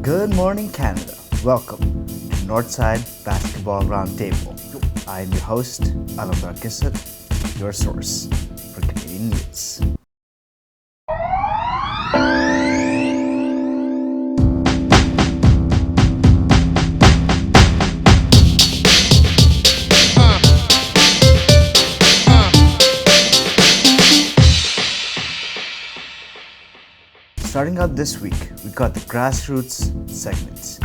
Good morning, Canada. Welcome to Northside Basketball Roundtable. I am your host, Alamdar Kisat, your source for Canadian news. Starting out this week, we got the grassroots segments.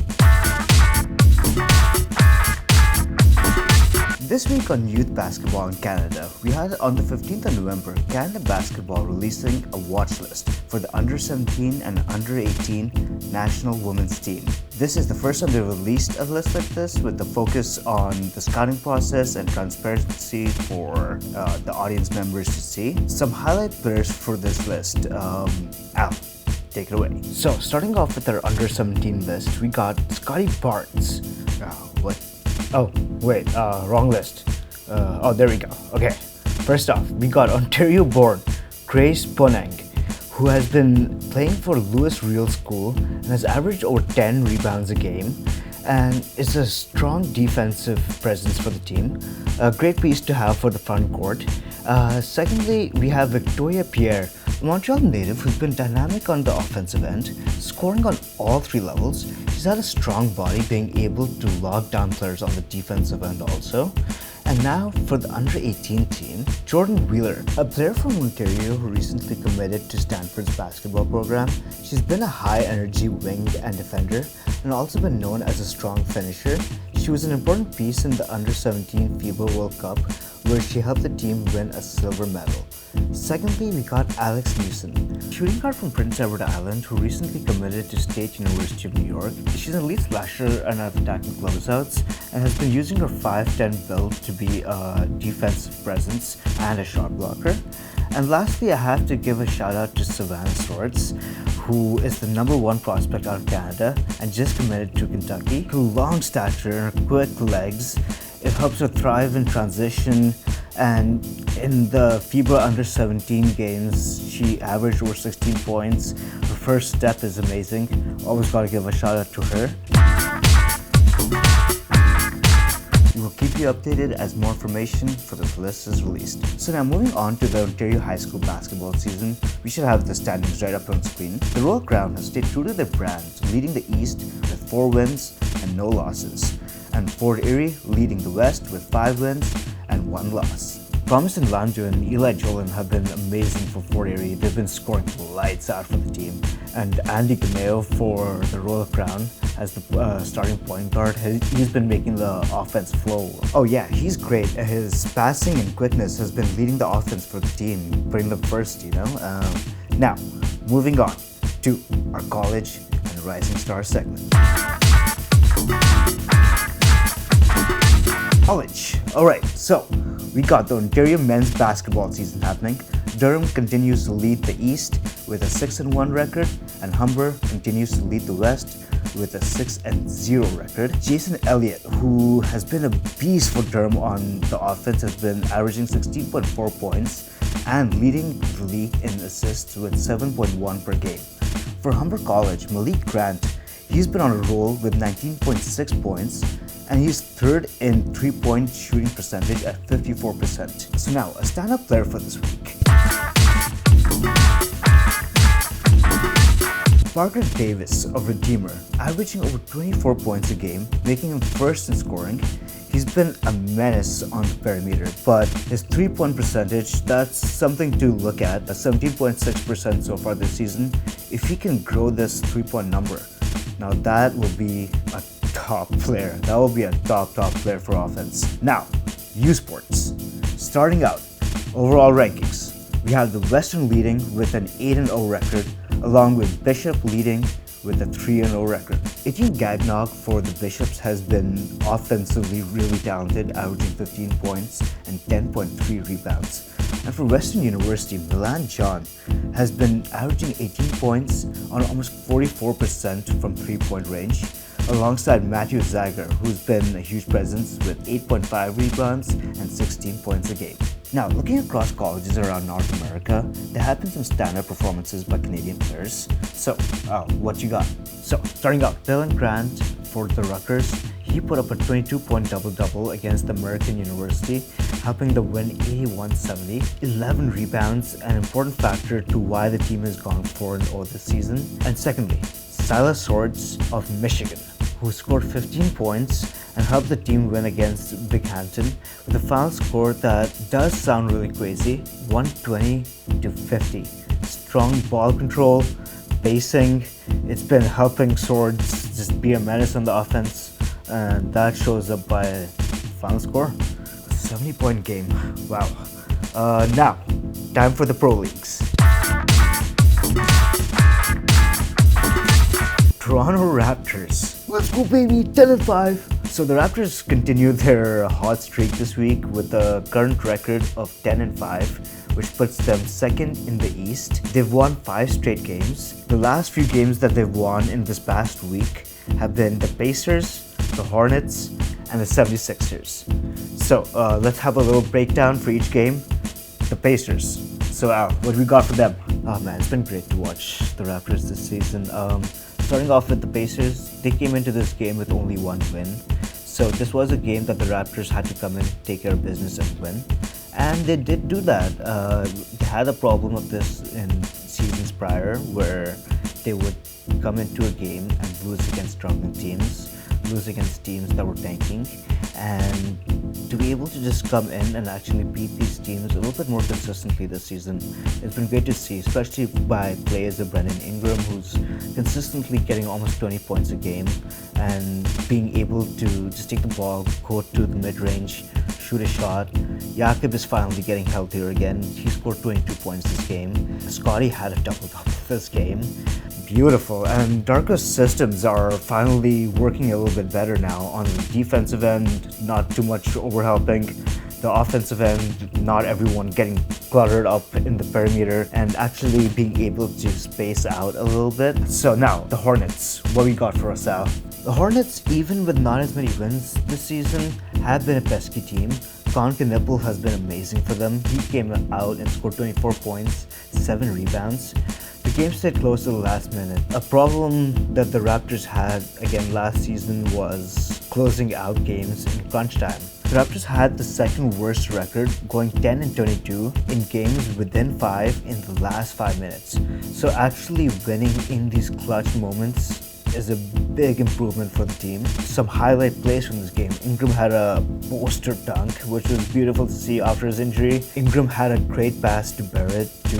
This week on youth basketball in Canada, we had on the 15th of November, Canada Basketball releasing a watch list for the under 17 and under 18 national women's team. This is the first time they released a list like this with the focus on the scouting process and transparency for the audience members to see. Some highlight players for this list. Al, take it away. So, starting off with our under 17 list, we got Scotty Barnes. Wrong list. There we go. Okay. First off, we got Ontario-born Grace Bonang, who has been playing for Lewis Real School and has averaged over 10 rebounds a game and is a strong defensive presence for the team. A great piece to have for the front court. Secondly, we have Victoria Pierre, a Montreal native who's been dynamic on the offensive end, scoring on all three levels. She's had a strong body, being able to lock down players on the defensive end also. And now for the under 18 team, Jordan Wheeler, a player from Ontario who recently committed to Stanford's basketball program. She's been a high energy wing and defender and also been known as a strong finisher. She was an important piece in the under 17 FIBA World Cup where she helped the team win a silver medal. Secondly, we got Alex Newson, shooting guard from Prince Edward Island who recently committed to State University of New York. She's an elite slasher and have attacking closeouts and has been using her 5'10" build to be a defensive presence and a shot blocker. And lastly, I have to give a shout out to Savannah Swords, who is the number one prospect out of Canada and just committed to Kentucky. Her long stature and her quick legs, it helps her thrive in transition, and in the FIBA under 17 games, she averaged over 16 points. Her first step is amazing. Always gotta give a shout out to her. We will keep you updated as more information for this list is released. So now moving on to the Ontario high school basketball season, we should have the standings right up on screen. The Royal Crown has stayed true to their brand, leading the East with 4 wins and no losses, and Fort Erie leading the West with 5 wins and 1 loss. Promise and Lanjo and Eli Jolin have been amazing for Fort Erie. They've been scoring lights out for the team. And Andy Gameo for the Royal Crown as the starting point guard. He's been making the offense flow. Oh yeah, he's great. His passing and quickness has been leading the offense for the team, putting them first, Now, moving on to our college and rising star segment. College. Alright, so we got the Ontario men's basketball season happening. Durham continues to lead the East with a 6-1 record, and Humber continues to lead the West with a 6-0 record. Jason Elliott, who has been a beast for Durham on the offense, has been averaging 16.4 points and leading the league in assists with 7.1 per game. For Humber College, Malik Grant, he's been on a roll with 19.6 points, and he's third in 3-point shooting percentage at 54%. So now, a stand-up player for this week. Parker Davis of Redeemer, averaging over 24 points a game, making him first in scoring. He's been a menace on the perimeter, but his 3-point percentage, that's something to look at. A 17.6% so far this season. If he can grow this 3-point number, now that will be a top player. That will be a top player for offense. Now, U Sports. Starting out, overall rankings. We have the Western leading with an 8-0 record, along with Bishop leading with a 3-0 record. Etienne Gagnog for the Bishops has been offensively really talented, averaging 15 points and 10.3 rebounds. And for Western University, Milan John has been averaging 18 points on almost 44% from 3-point range, alongside Matthew Zager, who's been a huge presence with 8.5 rebounds and 16 points a game. Now, looking across colleges around North America, there have been some standout performances by Canadian players. So, what you got? So, starting out, Dylan Grant for the Rutgers. He put up a 22-point double-double against American University, helping them win 81-70. 11 rebounds, an important factor to why the team has gone 4-0 this season. And secondly, Silas Swords of Michigan, who scored 15 points and helped the team win against Binghamton with a final score that does sound really crazy, 120-50. Strong ball control, pacing, it's been helping Swords just be a menace on the offense, and that shows up by final score, a 70-point game. Wow. Now, time for the Pro Leagues. Toronto Raptors. Let's go, baby, 10-5. So the Raptors continued their hot streak this week with a current record of 10-5, which puts them second in the East. They've won 5 straight games. The last few games that they've won in this past week have been the Pacers, the Hornets, and the 76ers. So let's have a little breakdown for each game. The Pacers. So Al, what we got for them? Oh man, it's been great to watch the Raptors this season. Starting off with the Pacers, they came into this game with only 1 win. So this was a game that the Raptors had to come in, take care of business and win. And they did do that. They had a problem of this in seasons prior where they would come into a game and lose against struggling teams, lose against teams that were tanking, and to be able to just come in and actually beat these teams a little bit more consistently this season, it's been great to see, especially by players of Brandon Ingram, who's consistently getting almost 20 points a game and being able to just take the ball, go to the mid-range, shoot a shot. Jakob is finally getting healthier again. He scored 22 points this game. Scotty had a double-double this game. Beautiful. And Darko's systems are finally working a little bit better now on the defensive end, not too much overhelping. The offensive end, not everyone getting cluttered up in the perimeter and actually being able to space out a little bit. So now, the Hornets. What we got for us, Al? The Hornets, even with not as many wins this season, have been a pesky team. Con Knipple has been amazing for them. He came out and scored 24 points, 7 rebounds. The game stayed close to the last minute. A problem that the Raptors had again last season was closing out games in crunch time. The Raptors had the second worst record, going 10-22 in games within 5 in the last 5 minutes. So actually winning in these clutch moments is a big improvement for the team. Some highlight plays from this game. Ingram had a poster dunk, which was beautiful to see after his injury. Ingram had a great pass to Barrett to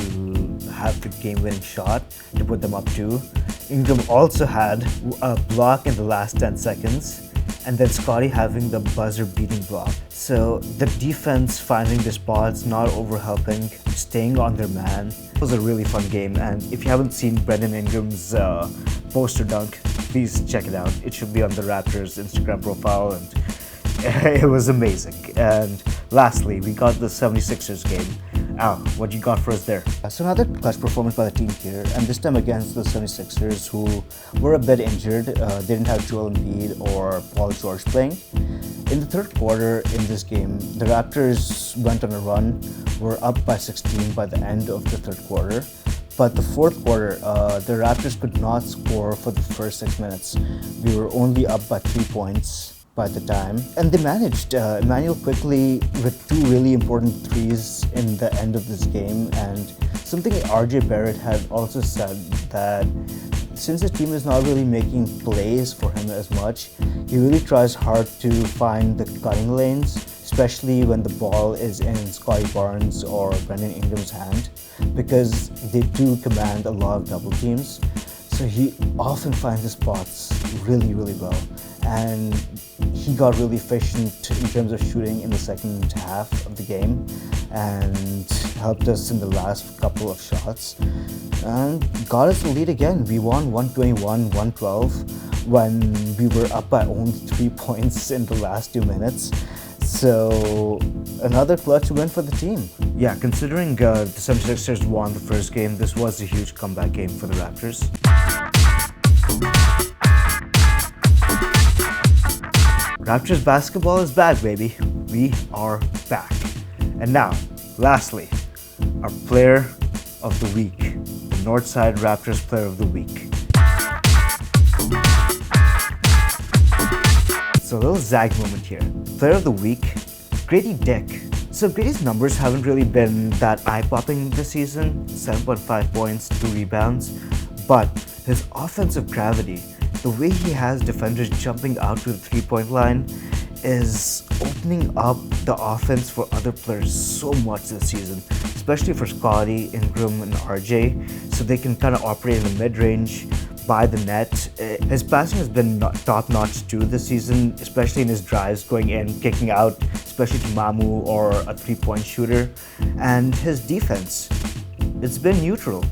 have the game-winning shot to put them up 2. Ingram also had a block in the last 10 seconds, and then Scotty having the buzzer-beating block. So the defense finding their spots, not overhelping, staying on their man. It was a really fun game, and if you haven't seen Brandon Ingram's poster dunk, please check it out. It should be on the Raptors Instagram profile, and it was amazing. And lastly, we got the 76ers game. Al, what you got for us there? So another clutch performance by the team here, and this time against the 76ers, who were a bit injured. They didn't have Joel Embiid or Paul George playing. In the third quarter in this game, the Raptors went on a run, were up by 16 by the end of the third quarter. But the fourth quarter, the Raptors could not score for the first 6 minutes. We were only up by 3 points by the time, and they managed. Emmanuel quickly with 2 really important threes in the end of this game, and something RJ Barrett had also said that since the team is not really making plays for him as much, he really tries hard to find the cutting lanes, especially when the ball is in Scotty Barnes or Brandon Ingram's hand, because they do command a lot of double teams. So he often finds his spots really, really well. And he got really efficient in terms of shooting in the second half of the game and helped us in the last couple of shots and got us the lead again. We won 121-112 when we were up by only 3 points in the last 2 minutes. So another clutch win for the team. Yeah, considering the 76ers won the first game, this was a huge comeback game for the Raptors. Raptors basketball is back, baby. We are back. And now, Lastly, our player of the week, the Northside Raptors player of the week. So a little Zag moment here. Player of the week, Grady Dick. So Grady's numbers haven't really been that eye-popping this season, 7.5 points, 2 rebounds, but his offensive gravity, the way he has defenders jumping out to the three-point line, is opening up the offense for other players so much this season, especially for Scotty, Ingram, and RJ, so they can kind of operate in the mid-range, by the net. His passing has been top-notch too this season, especially in his drives going in, kicking out, especially to Mamu or a three-point shooter. And his defense, it's been neutral.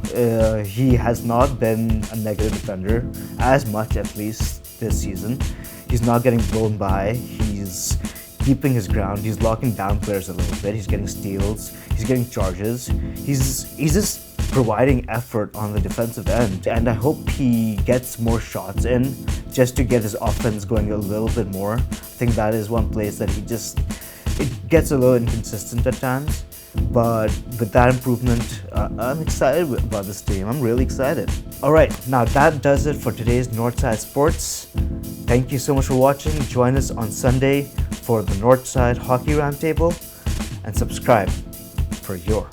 He has not been a negative defender, as much at least this season. He's not getting blown by. He's keeping his ground. He's locking down players a little bit. He's getting steals. He's getting charges. He's just providing effort on the defensive end, and I hope he gets more shots in just to get his offense going a little bit more. I think that is one place that it gets a little inconsistent at times, but with that improvement, I'm excited about this team. I'm really excited. Alright, now that does it for today's Northside Sports. Thank you so much for watching. Join us on Sunday for the Northside Hockey Roundtable and subscribe for your